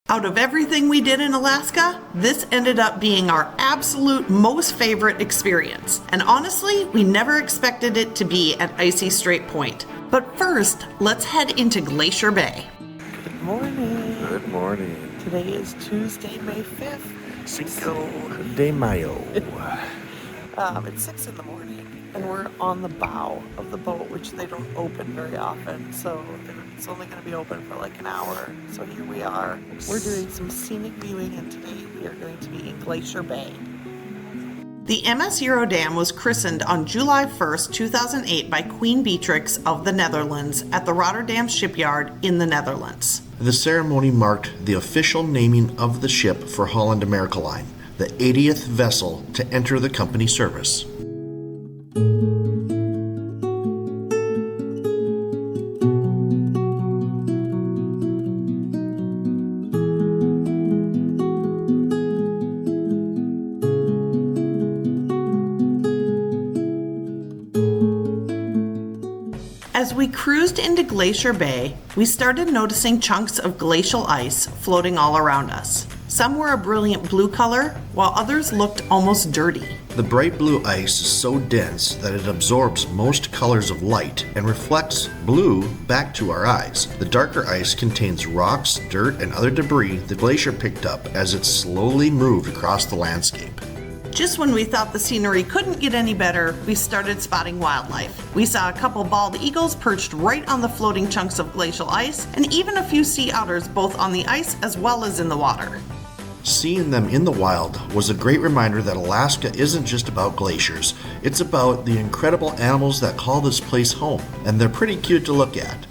Out of everything we did in Alaska, this ended up being our absolute most favorite experience. And honestly, we never expected it to be at Icy Strait Point. But first, let's head into Glacier Bay. Good morning. Good morning. Today is Tuesday, May 5th. Cinco de Mayo. It's 6 in the morning, and we're on the bow of the boat, which they don't open very often, so it's only going to be open for like an hour. So here we are. We're doing some scenic viewing, and today we are going to be in Glacier Bay. The MS Eurodam was christened on July 1st, 2008 by Queen Beatrix of the Netherlands at the Rotterdam shipyard in the Netherlands. The ceremony marked the official naming of the ship for Holland America Line, the 80th vessel to enter the company service. As we cruised into Glacier Bay, we started noticing chunks of glacial ice floating all around us. Some were a brilliant blue color, while others looked almost dirty. The bright blue ice is so dense that it absorbs most colors of light and reflects blue back to our eyes. The darker ice contains rocks, dirt, and other debris the glacier picked up as it slowly moved across the landscape. Just when we thought the scenery couldn't get any better, we started spotting wildlife. We saw a couple bald eagles perched right on the floating chunks of glacial ice, and even a few sea otters both on the ice as well as in the water. Seeing them in the wild was a great reminder that Alaska isn't just about glaciers. It's about the incredible animals that call this place home, and they're pretty cute to look at.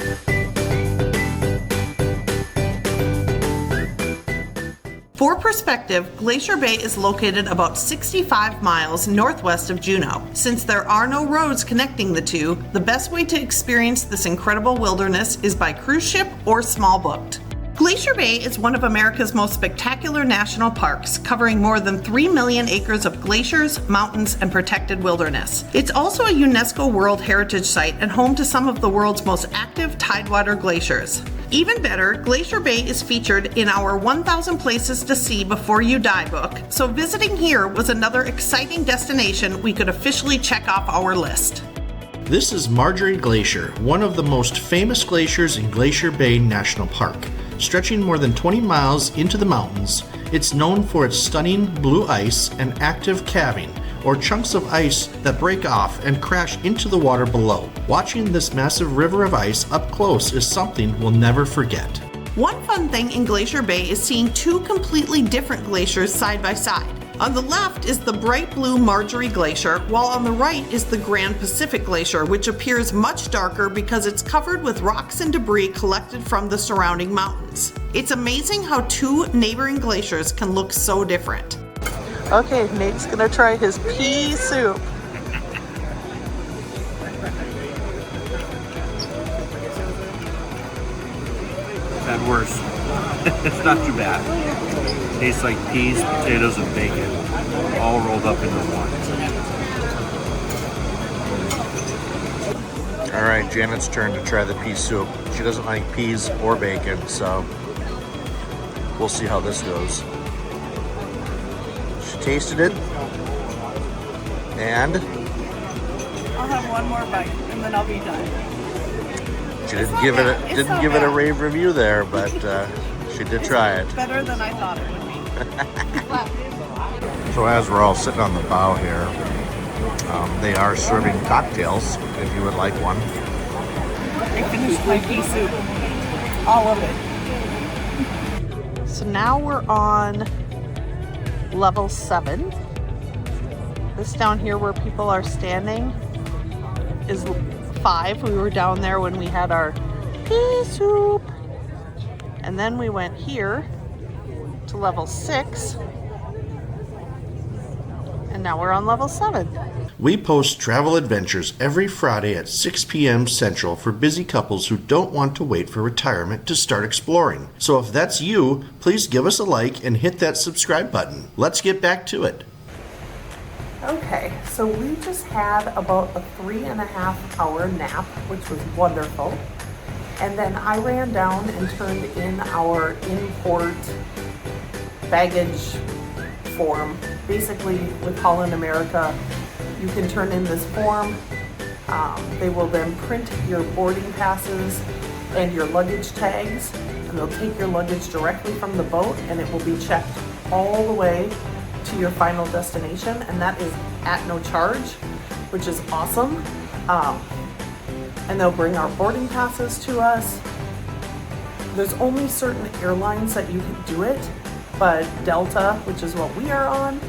For perspective, Glacier Bay is located about 65 miles northwest of Juneau. Since there are no roads connecting the two, the best way to experience this incredible wilderness is by cruise ship or small boat. Glacier Bay is one of America's most spectacular national parks, covering more than 3 million acres of glaciers, mountains, and protected wilderness. It's also a UNESCO World Heritage Site and home to some of the world's most active tidewater glaciers. Even better, Glacier Bay is featured in our 1,000 Places to See Before You Die book, so visiting here was another exciting destination we could officially check off our list. This is Margerie Glacier, one of the most famous glaciers in Glacier Bay National Park. Stretching more than 20 miles into the mountains, it's known for its stunning blue ice and active calving, or chunks of ice that break off and crash into the water below. Watching this massive river of ice up close is something we'll never forget. One fun thing in Glacier Bay is seeing two completely different glaciers side by side. On the left is the bright blue Margerie Glacier, while on the right is the Grand Pacific Glacier, which appears much darker because it's covered with rocks and debris collected from the surrounding mountains. It's amazing how two neighboring glaciers can look so different. Okay, Nate's gonna try his pea soup. Had worse. It's not too bad. Tastes like peas, potatoes, and bacon, all rolled up into one. All right, Janet's turn to try the pea soup. She doesn't like peas or bacon, so we'll see how this goes. She tasted it, and I'll have one more bite and then I'll be done. she didn't give it a rave review there, but she did try it. Better than I thought it would be. So as we're all sitting on the bow here, they are serving cocktails if you would like one. I finished my pea soup. All of it. So now we're on level 7. This down here where people are standing is 5. We were down there when we had our pea soup. And then we went here to level 6. And now we're on level 7. We post travel adventures every Friday at 6 p.m. Central for busy couples who don't want to wait for retirement to start exploring. So if that's you, please give us a like and hit that subscribe button. Let's get back to it. Okay, so we just had about a 3.5 hour nap, which was wonderful. And then I ran down and turned in our import baggage form. Basically, with Holland America, you can turn in this form. They will then print your boarding passes and your luggage tags, and they'll take your luggage directly from the boat, and it will be checked all the way to your final destination, and that is at no charge, which is awesome. And they'll bring our boarding passes to us. There's only certain airlines that you can do it, but Delta, which is what we are on,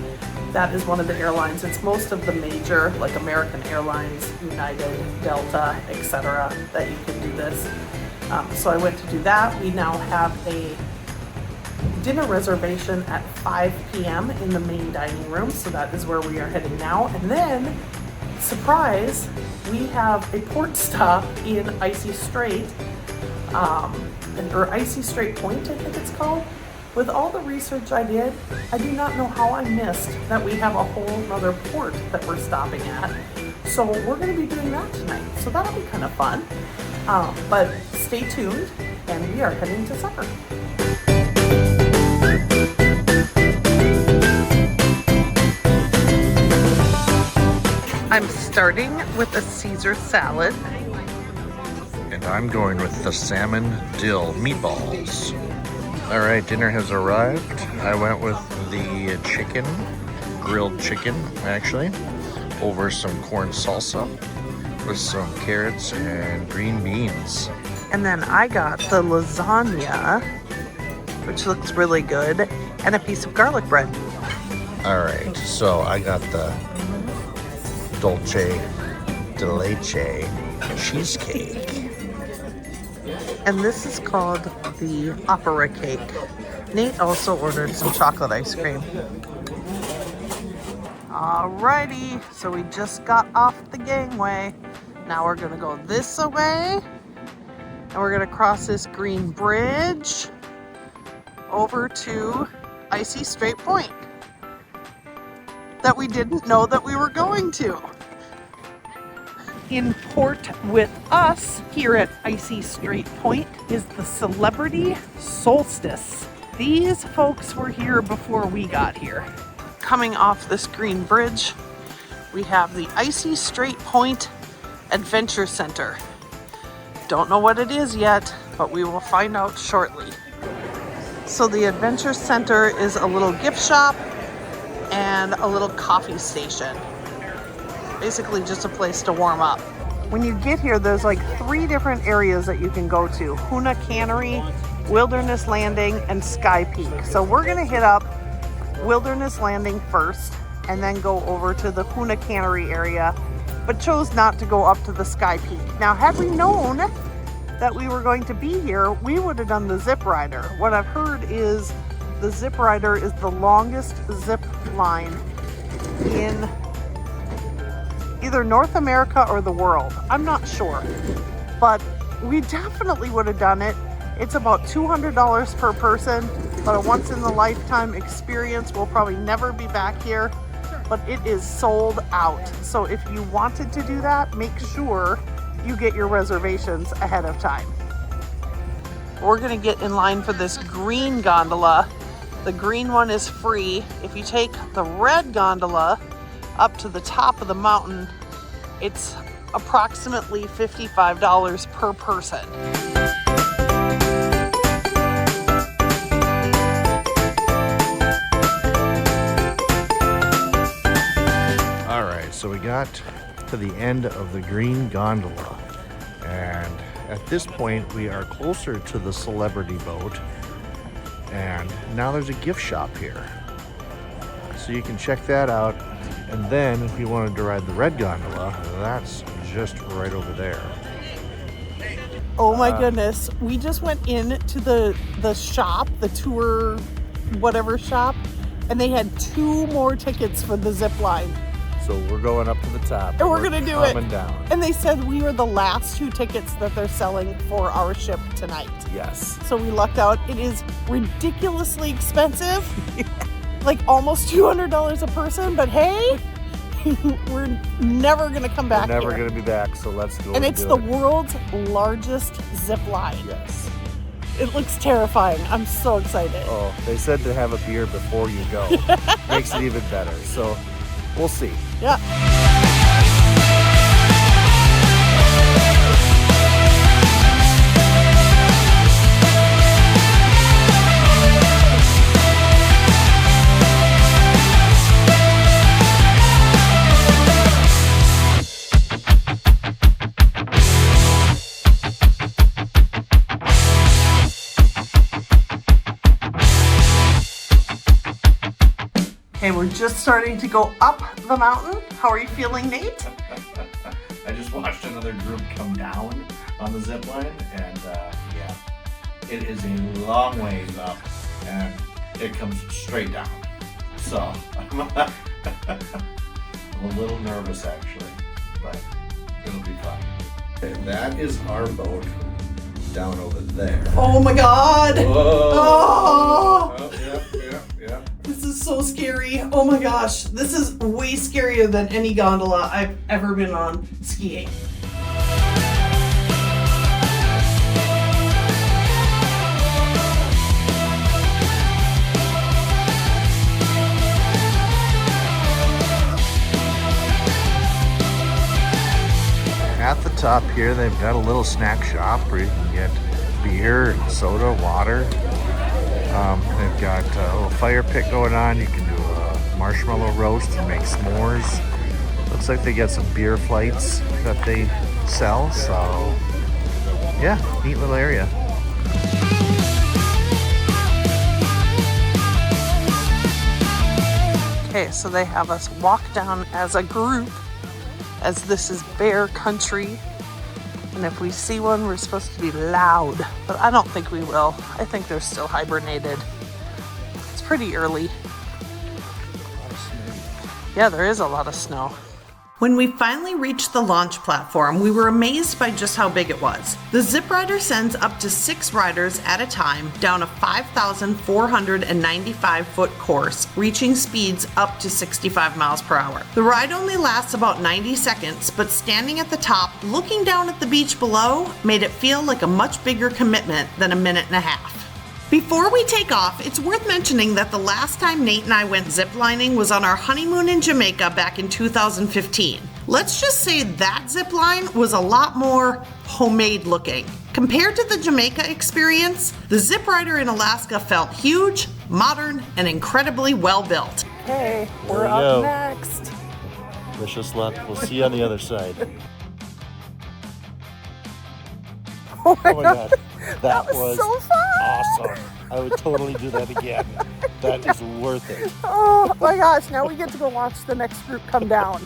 that is one of the airlines. It's most of the major, like American Airlines, United, Delta, etc., that you can do this. So I went to do that. We now have a dinner reservation at 5 p.m. in the main dining room, so that is where we are heading now. And then, surprise, we have a port stop in Icy Strait, or Icy Strait Point, I think it's called. With all the research I did, I do not know how I missed that we have a whole other port that we're stopping at. So we're going to be doing that tonight. So that'll be kind of fun. But stay tuned, and we are heading to supper. I'm starting with a Caesar salad. And I'm going with the salmon dill meatballs. All right, dinner has arrived. I went with the chicken, grilled chicken actually, over some corn salsa with some carrots and green beans. And then I got the lasagna, which looks really good, and a piece of garlic bread. All right, so I got the dulce de leche cheesecake. And this is called the opera cake. Nate also ordered some chocolate ice cream. Alrighty, so we just got off the gangway. Now we're gonna go this way, and we're gonna cross this green bridge over to Icy Strait Point that we didn't know that we were going to. In port with us here at Icy Strait Point is the Celebrity Solstice. These folks were here before we got here. Coming off this green bridge, we have the Icy Strait Point Adventure Center. Don't know what it is yet, but we will find out shortly. So the Adventure Center is a little gift shop and a little coffee station. Basically just a place to warm up. When you get here, there's like 3 different areas that you can go to. Hoona Cannery, Wilderness Landing, and Sky Peak. So we're gonna hit up Wilderness Landing first and then go over to the Hoona Cannery area, but chose not to go up to the Sky Peak. Now, had we known that we were going to be here, we would have done the ZipRider. What I've heard is the ZipRider is the longest zip line in either North America or the world. I'm not sure, but we definitely would have done it. It's about $200 per person, but a once in a lifetime experience. We'll probably never be back here, but it is sold out. So if you wanted to do that, make sure you get your reservations ahead of time. We're gonna get in line for this green gondola. The green one is free. If you take the red gondola up to the top of the mountain, it's approximately $55 per person. All right, so we got to the end of the green gondola, and at this point we are closer to the celebrity boat, and now there's a gift shop here, so you can check that out. And then if you wanted to ride the red gondola, that's just right over there. Oh my goodness. We just went in to the shop, the tour whatever shop, and they had 2 more tickets for the zip line. So we're going up to the top. And we're gonna do it. Coming down. And they said we were the last 2 tickets that they're selling for our ship tonight. Yes. So we lucked out. It is ridiculously expensive. Like almost $200 a person, but hey, We're never gonna come back We're never here. going to be back, so let's go And it's do the it. world's largest zip line. Yes. It looks terrifying. I'm so excited. Oh, they said to have a beer before you go. Makes it even better. So we'll see. Yeah. Okay, we're just starting to go up the mountain. How are you feeling, Nate? I just watched another group come down on the zip line, and yeah, it is a long ways up, and it comes straight down. So I'm a little nervous actually, but it'll be fun. Okay, that is our boat down over there. Oh my God! Whoa! Oh! Oh, yeah. This is so scary. Oh my gosh. This is way scarier than any gondola I've ever been on skiing. At the top here, they've got a little snack shop where you can get beer and soda, water. They've got a little fire pit going on. You can do a marshmallow roast and make s'mores. Looks like they got some beer flights that they sell. So, yeah, neat little area. Okay, so they have us walk down as a group, as this is bear country. And if we see one, we're supposed to be loud, but I don't think we will. I think they're still hibernated. It's pretty early. Yeah, there is a lot of snow. When we finally reached the launch platform, we were amazed by just how big it was. The ZipRider sends up to 6 riders at a time down a 5,495-foot course, reaching speeds up to 65 miles per hour. The ride only lasts about 90 seconds, but standing at the top, looking down at the beach below, made it feel like a much bigger commitment than a minute and a half. Before we take off, it's worth mentioning that the last time Nate and I went ziplining was on our honeymoon in Jamaica back in 2015. Let's just say that zipline was a lot more homemade looking. Compared to the Jamaica experience, the ZipRider in Alaska felt huge, modern, and incredibly well built. Okay, There we're we up go. next. Wish us luck. We'll see you on the other side. Oh my Oh my God. God. That was so fun. awesome. I would totally do that again. That is worth it. Oh my gosh, now we get to go watch the next group come down.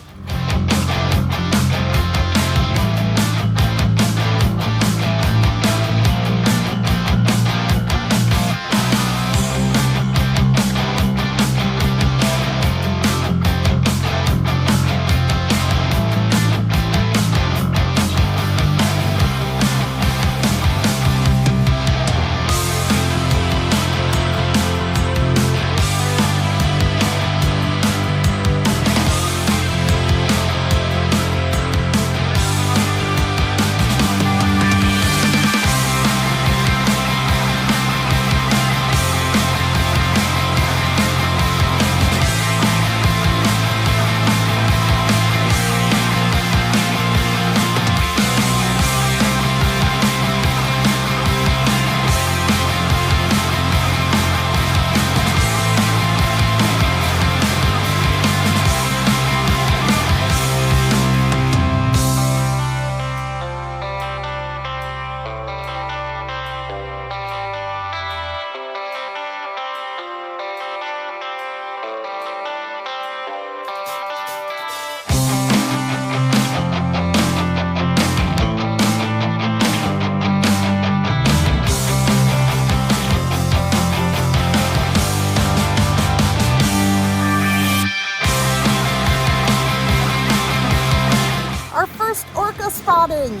spotting.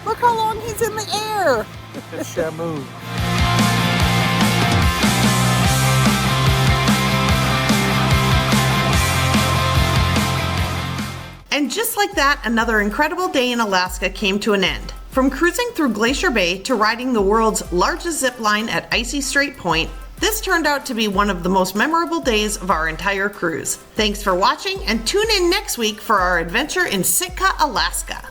Look how long he's in the air. Shamu. And just like that, another incredible day in Alaska came to an end. From cruising through Glacier Bay to riding the world's largest zip line at Icy Strait Point, this turned out to be one of the most memorable days of our entire cruise. Thanks for watching, and tune in next week for our adventure in Sitka, Alaska.